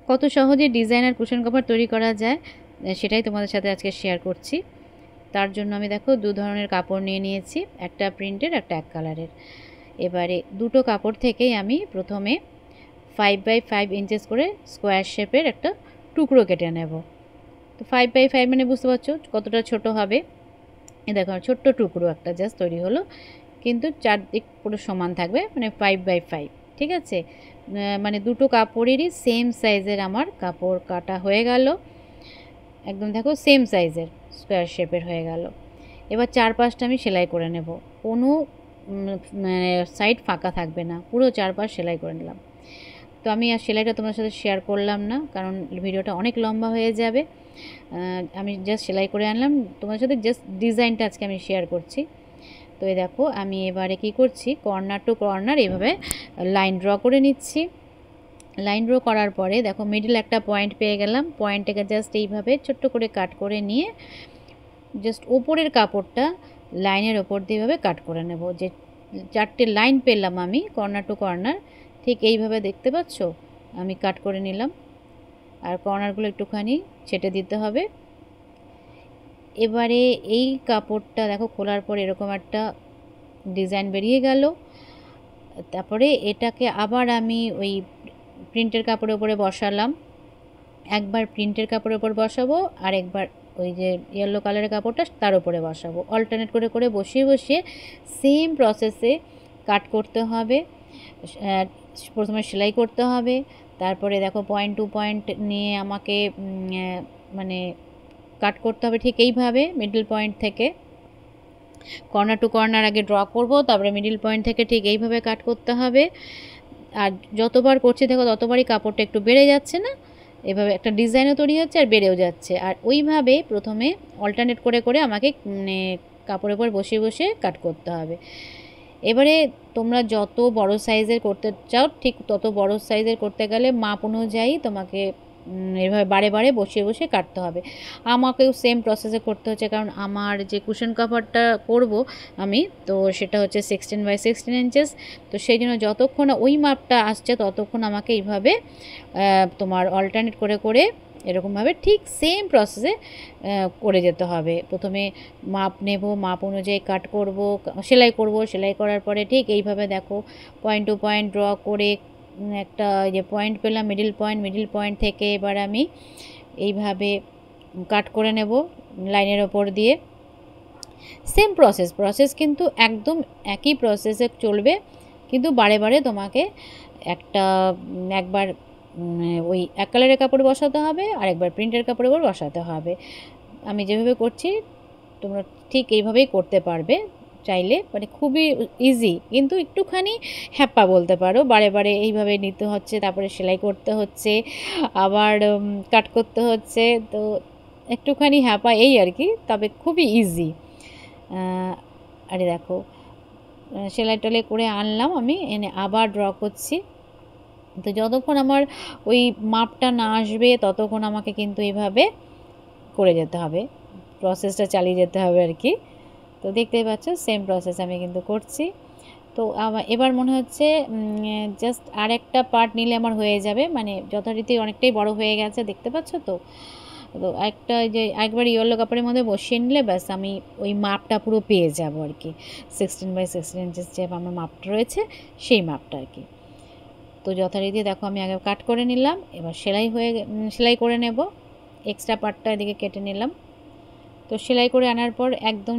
কত সহজে designer cushion cover তৈরি করা যায় সেটাই তোমাদের সাথে আজকে শেয়ার করছি। তার জন্য আমি দেখো দু ধরনের কাপড় নিয়ে নিয়েছি, একটা প্রিন্টের একটা এক কালারের। এবারে দুটো কাপড় থেকেই আমি প্রথমে 5x5 ইঞ্চেস করে স্কোয়ার শেপের একটা টুকরো কেটে নেব। তো 5x5 মানে বুঝতে পারছো কতটা ছোট হবে। এ দেখো ছোট্ট টুকরো একটা জাস্ট তৈরি হলো, কিন্তু চারদিক পুরো সমান থাকবে, মানে 5x5। ঠিক আছে, মানে দুটো কাপড়েরই সেম সাইজের আমার কাপড় কাটা হয়ে গেল। একদম দেখো সেম সাইজের স্কোয়ার শেপের হয়ে গেল। এবার চারপাশটা আমি সেলাই করে নেব, কোনো মানে সাইড ফাঁকা থাকবে না, পুরো চারপাশ সেলাই করে নিলাম। তো আমি আর সেলাইটা তোমার সাথে শেয়ার করলাম না, কারণ ভিডিওটা অনেক লম্বা হয়ে যাবে। আমি জাস্ট সেলাই করে আনলাম, তোমার সাথে জাস্ট ডিজাইনটা আজকে আমি শেয়ার করছি। তো এই দেখো আমি এবারে কি করছি, কর্নার টু কর্নার এভাবে লাইন ড্র করে নিচ্ছি। লাইন ড্র করার পরে দেখো মিডল একটা পয়েন্ট পেয়ে গেলাম, পয়েন্টটাকে জাস্ট এইভাবে ছোট্ট করে কাট করে নিয়ে জাস্ট ওপরের কাপড়টা লাইনের ওপর দিয়ে এইভাবে কাট করে নেব। যে চারটে লাইন পেলাম আমি কর্নার টু কর্নার, ঠিক এইভাবে দেখতে পাচ্ছ আমি কাট করে নিলাম। আর কর্নারগুলো একটুখানি ছেটে দিতে হবে। এবারে এই কাপড়টা দেখো খোলার পর এরকম একটা ডিজাইন বেরিয়ে গেল। তারপরে এটাকে আবার আমি ওই প্রিন্টের কাপড়ের উপরে বসালাম, একবার প্রিন্টের কাপড়ের উপর বসাবো আর একবার ওই যে ইয়েলো কালারের কাপড়টা তার উপরে বসাবো, অল্টারনেট করে করে বসিয়ে বসিয়ে সেম প্রসেসে কাট করতে হবে। প্রথমে সেলাই করতে হবে, তারপরে দেখো পয়েন্ট টু পয়েন্ট নিয়ে আমাকে মানে কাট করতে হবে ঠিক এইভাবে। মিডল পয়েন্ট থেকে কর্নার টু কর্নার আগে ড্র করব, তারপরে মিডল পয়েন্ট থেকে ঠিক এইভাবে কাট করতে হবে। আর যতবার করছি দেখো ততবারই কাপড়টা একটু বেড়ে যাচ্ছে না, এভাবে একটা ডিজাইনও তৈরি হচ্ছে আর বেড়েও যাচ্ছে। আর ওইভাবে প্রথমে অল্টারনেট করে করে আমাকে মানে কাপড়ের উপর বসিয়ে বসিয়ে কাট করতে হবে। এবারে তোমরা যত বড় সাইজের করতে চাও ঠিক তত বড় সাইজের করতে গেলে মাপ অনুযায়ী তোমাকে এভাবে বারে বারে বসিয়ে বসিয়ে কাটতে হবে। আমাকেও সেম প্রসেসে করতে হচ্ছে, কারণ আমার যে কুশন কভারটা করব আমি, তো সেটা হচ্ছে 16x16 ইঞ্চেস। তো সেই জন্য যতক্ষণ ওই মাপটা আসছে ততক্ষণ আমাকে এইভাবে তোমার অল্টারনেট করে করে এরকমভাবে ঠিক সেম প্রসেসে করে যেতে হবে। প্রথমে মাপ নেব, মাপ অনুযায়ী কাট করব, সেলাই করব, সেলাই করার পরে ঠিক এইভাবে দেখো পয়েন্ট টু পয়েন্ট ড্র করে একটা যে পয়েন্ট পেলাম মিডল পয়েন্ট থেকে এবার আমি এইভাবে কাট করে নেব লাইনের ওপর দিয়ে। সেম প্রসেস কিন্তু একদম একই প্রসেসে চলবে, কিন্তু বারে বারে তোমাকে একবার ওই এক কালারের কাপড় বসাতে হবে আর একবার প্রিন্টের কাপড়ের উপর বসাতে হবে। আমি যেভাবে করছি তোমরা ঠিক এইভাবেই করতে পারবে চাইলে, মানে খুবই ইজি, কিন্তু একটুখানি হ্যাপা বলতে পারো। বারে বারে এইভাবে নিতে হচ্ছে, তারপরে সেলাই করতে হচ্ছে, আবার কাট করতে হচ্ছে, তো একটুখানি হ্যাপা এই আর কি, তবে খুবই ইজি। আরে দেখো সেলাই টেলাই করে আনলাম আমি, এনে আবার ড্র করছি। তো যতক্ষণ আমার ওই মাপটা না আসবে ততক্ষণ আমাকে কিন্তু এইভাবে করে যেতে হবে, প্রসেসটা চালিয়ে যেতে হবে আর কি। তো দেখতেই পাচ্ছ সেম প্রসেস আমি কিন্তু করছি। তো এবার মনে হচ্ছে জাস্ট আর একটা পার্ট নিলে আমার হয়ে যাবে, মানে যথারীতি অনেকটাই বড় হয়ে গেছে দেখতে পাচ্ছ। তো তো একটা যে একবার ইয়েলো কাপড়ের মধ্যে বসিয়ে নিলে ব্যাস আমি ওই মাপটা পুরো পেয়ে যাব আর কি, 16x16 ইঞ্চেস যে আমার মাপটা রয়েছে সেই মাপটা আর কি। তো যথারীতি দেখো আমি আগে কাট করে নিলাম, এবার সেলাই করে নেব। এক্সট্রা পার্টটা এদিকে কেটে নিলাম। তো সেলাই করে আনার পর একদম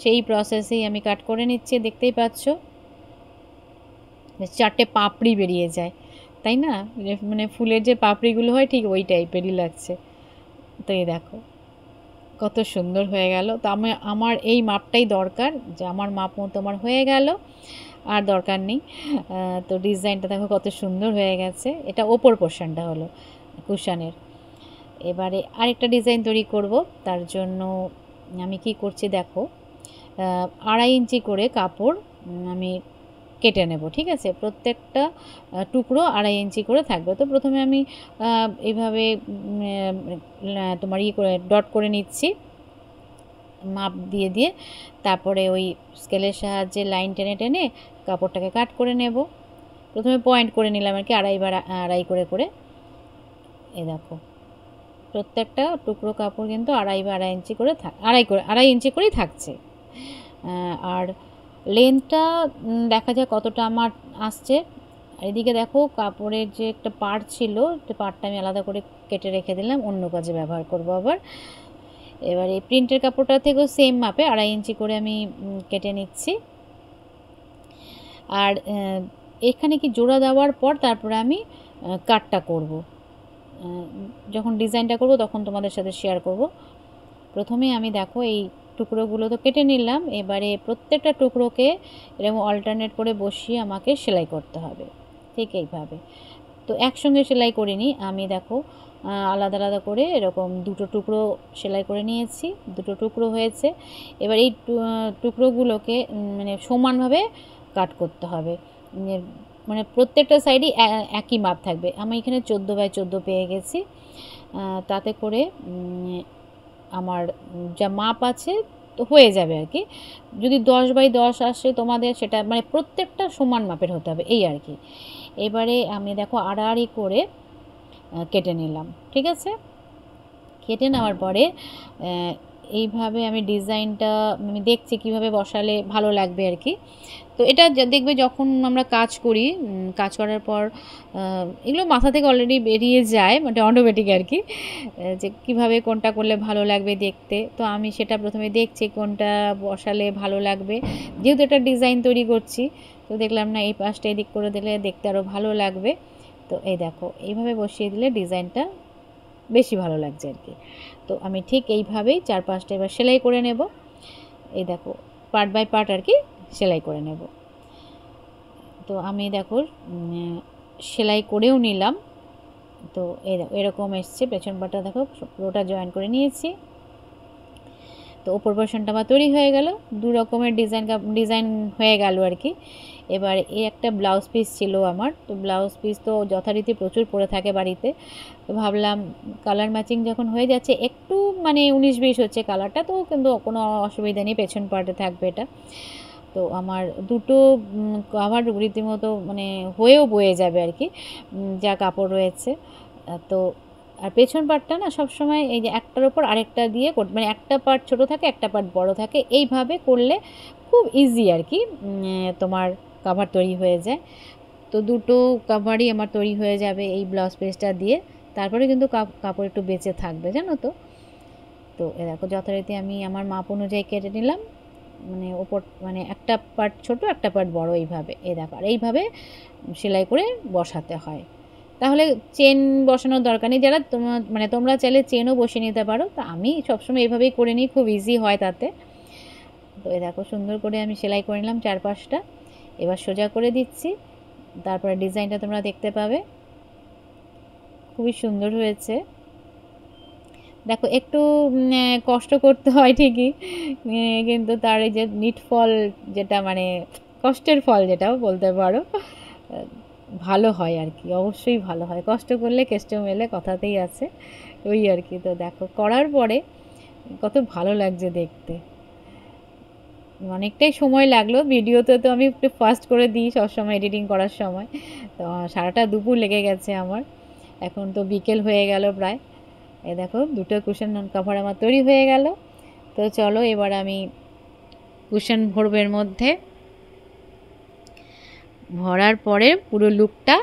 সেই প্রসেসেই আমি কাট করে নিচ্ছি, দেখতেই পাচ্ছ চারটে পাপড়ি বেরিয়ে যায়, তাই না? মানে ফুলের যে পাপড়িগুলো হয় ঠিক ওই টাইপেরই লাগছে। তো এই দেখো কত সুন্দর হয়ে গেল। তো আমার এই মাপটাই দরকার, যে আমার মাপ মতো আমার হয়ে গেল, আর দরকার নেই। তো ডিজাইনটা দেখো কত সুন্দর হয়ে গেছে। এটা ওপর পোর্শনটা হলো কুশনের। এবারে আরেকটা ডিজাইন তৈরি করব, তার জন্য আমি কি করছি দেখো 2.5 ইঞ্চি করে কাপড় আমি কেটে নেব। ঠিক আছে, প্রত্যেকটা টুকরো 2.5 ইঞ্চি করে থাকবে। তো প্রথমে আমি এইভাবে তোমার করে ডট করে নিচ্ছি মাপ দিয়ে দিয়ে, তারপরে ওই স্কেলের সাহায্যে লাইন টেনে টেনে কাপড়টাকে কাট করে নেব। প্রথমে পয়েন্ট করে নিলাম আর কি, 2.5 করে করে। এই দেখো প্রত্যেকটা টুকরো কাপড় কিন্তু আড়াই বা আড়াই ইঞ্চি করে আড়াই ইঞ্চি করেই থাকছে। আর লেন্থটা দেখা যায় কতটা আমার আসছে। এদিকে দেখো কাপড়ের যে একটা পাড় ছিল, পাড়টা আমি আলাদা করে কেটে রেখে দিলাম, অন্য কাজে ব্যবহার করব আবার। এবার এই প্রিন্টের কাপড়টা থেকেও সেম মাপে আড়াই ইঞ্চি করে আমি কেটে নিচ্ছি। আর এখানে কি জোড়া দেওয়ার পর তারপরে আমি কাটটা করব, যখন ডিজাইনটা করব তখন তোমাদের সাথে শেয়ার করব। প্রথমে আমি দেখো এই টুকরোগুলো তো কেটে নিলাম, এবারে প্রত্যেকটা টুকরোকে এরকম অল্টারনেট করে বসিয়ে আমাকে সেলাই করতে হবে ঠিক এইভাবে। তো একসঙ্গে সেলাই করিনি আমি, দেখো আলাদা আলাদা করে এরকম দুটো টুকরো সেলাই করে নিয়েছি, দুটো টুকরো হয়েছে। এবার এই টুকরোগুলোকে মানে সমানভাবে কাট করতে হবে, মানে প্রত্যেকটা সাইডই একই মাপ থাকবে। আমি এখানে 14x14 পেয়ে গেছি, তাতে করে আমার যা মাপ আছে তো হয়ে যাবে আর কি। যদি 10x10 আসে তোমাদের, সেটা মানে প্রত্যেকটা সমান মাপের হতে হবে এই আর কি। এবারে আমি দেখো আড়াআড়ি করে কেটে নিলাম, ঠিক আছে। কেটে নেওয়ার পরে এইভাবে আমি ডিজাইনটা আমি দেখছি কিভাবে বসালে ভালো লাগবে আর কি। তো এটা দেখবে যখন আমরা কাজ করি, কাজ করার পর এগুলো মাথা থেকে অলরেডি বেরিয়ে যায়, মানে অটোমেটিক আর কি, যে কীভাবে কোনটা করলে ভালো লাগবে দেখতে। তো আমি সেটা প্রথমে দেখছি কোনটা বসালে ভালো লাগবে, যেহেতু একটা ডিজাইন তৈরি করছি। তো দেখলাম না এই পাশটা এদিক করে দিলে দেখতে আরও ভালো লাগবে। তো এই দেখো এইভাবে বসিয়ে দিলে ডিজাইনটা বেশি ভালো লাগছে আর কি। তো আমি ঠিক এইভাবেই 4-5টা এবার সেলাই করে নেব। এই দেখো পার্ট বাই পার্ট আর কি সেলাই করে নেব। তো আমি দেখো সেলাই করেও নিলাম। তো এই দেখো এরকম এসছে, পেছন পাটটা দেখো পুরোটা জয়েন করে নিয়েছি। তো ওপর পোর্শনটা আমার তৈরি হয়ে গেল, দু রকমের ডিজাইন হয়ে গেল আর কি। এবার এই একটা ব্লাউজ পিস ছিল আমার, তো ব্লাউজ পিস তো যথারীতি প্রচুর পরে থাকে বাড়িতে। তো ভাবলাম কালার ম্যাচিং যখন হয়ে যাচ্ছে, একটু মানে 19-20 হচ্ছে কালারটা, তো কিন্তু কোনো অসুবিধা নেই, পেছন পার্টে থাকবে এটা। তো আমার দুটো কাভার রীতিমতো মানে হয়েও বয়ে যাবে আর কি, যা কাপড় রয়েছে। তো আর পেছন পার্টটা না সবসময় এই যে একটার ওপর আরেকটা দিয়ে মানে একটা পার্ট ছোটো থাকে একটা পার্ট বড় থাকে, এইভাবে করলে খুব ইজি আর কি তোমার কাভার তৈরি হয়ে যায়। তো দুটো কাভারই আমার তৈরি হয়ে যাবে এই ব্লাউজ পিসটা দিয়ে। তারপরে কিন্তু কাপড় একটু বেঁচে থাকবে, জানো তো। তো এ দেখো যথারীতি আমি আমার মাপ অনুযায়ী কেটে নিলাম, মানে ওপর মানে একটা পার্ট ছোট একটা পার্ট বড় এইভাবে। দেখো আর এইভাবে সেলাই করে বসাতে হয়, তাহলে চেন বসানোর দরকার নেই। যারা তোমরা চাইলে চেনও বসিয়ে নিতে পারো, তো আমি সবসময় এইভাবেই করে নিই, খুব ইজি হয় তাতে। তো দেখো সুন্দর করে আমি সেলাই করে নিলাম 4-5টা। এবার সোজা করে দিচ্ছি, তারপরে ডিজাইনটা তোমরা দেখতে পাবে, খুবই সুন্দর হয়েছে। দেখো একটু কষ্ট করতে হয় ঠিকই, কিন্তু তার এই যে নিট ফল যেটা মানে কষ্টের ফল যেটাও বলতে পারো, ভালো হয় আর কি, অবশ্যই ভালো হয়। কষ্ট করলে কেষ্ট মেলে কথাতেই আছে, ওই আর কি। তো দেখো করার পরে কত ভালো লাগছে দেখতে, অনেকটাই সময় লাগলো। ভিডিওতে তো আমি একটু ফাস্ট করে দিই সবসময় এডিটিং করার সময়, তো সারাটা দুপুর লেগে গেছে আমার। এখন তো বিকেল হয়ে গেল প্রায়। দেখো দুটো কুশন কভার আমার তৈরি হয়ে গেল। তো চলো এবার আমি কুশন ভরবো এর মধ্যে, ভরার পরে পুরো লুকটা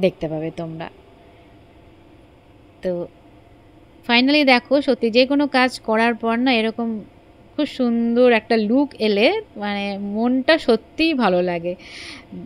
দেখতে পাবে তোমরা। তো ফাইনালি দেখো সত্যি যে কোনো কাজ করার পর না এরকম খুব সুন্দর একটা লুক এলে মানে মনটা সত্যিই ভালো লাগে,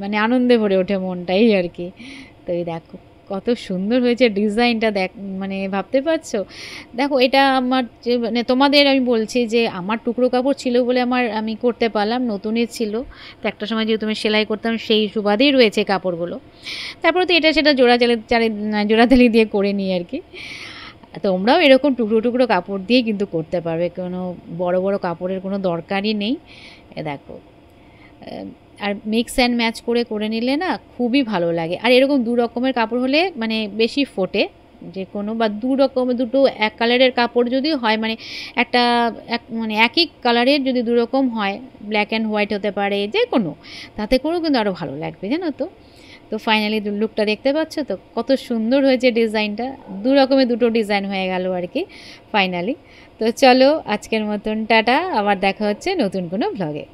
মানে আনন্দে ভরে ওঠে মনটাই আর কি। তো এই দেখো কত সুন্দর হয়েছে ডিজাইনটা, মানে ভাবতে পারছো। দেখো এটা আমার যে মানে তোমাদের আমি বলছি যে আমার টুকরো কাপড় ছিল বলে আমি করতে পারলাম, নতুনই ছিল। তো একটা সময় যেহেতু আমি সেলাই করতাম সেই সুবাদেই রয়েছে কাপড়গুলো, তারপরে তো এটা সেটা জোড়াতালি দিয়ে করে নিই আর কি। তোমরাও এরকম টুকরো টুকরো কাপড় দিয়ে কিন্তু করতে পারবে, কোনো বড় বড় কাপড়ের কোনো দরকারই নেই। দেখো আর মিক্স অ্যান্ড ম্যাচ করে নিলে না খুবই ভালো লাগে। আর এরকম দু রকমের কাপড় হলে মানে বেশি ফোটে যে কোনো, বা দুটো এক কালারের কাপড় যদি হয়, মানে মানে একই কালারের যদি দু রকম হয়, ব্ল্যাক অ্যান্ড হোয়াইট হতে পারে যে কোনো, তাতে করেও কিন্তু আরও ভালো লাগবে, জানো তো। তো ফাইনালি লুকটা দেখতে পাচ্ছ তো, কত সুন্দর হয়েছে ডিজাইনটা। দু রকমের দুটো ডিজাইন হয়ে গেল আর কি ফাইনালি। তো চলো আজকের মতন টাটা, আবার দেখা হচ্ছে নতুন কোনো ব্লগে।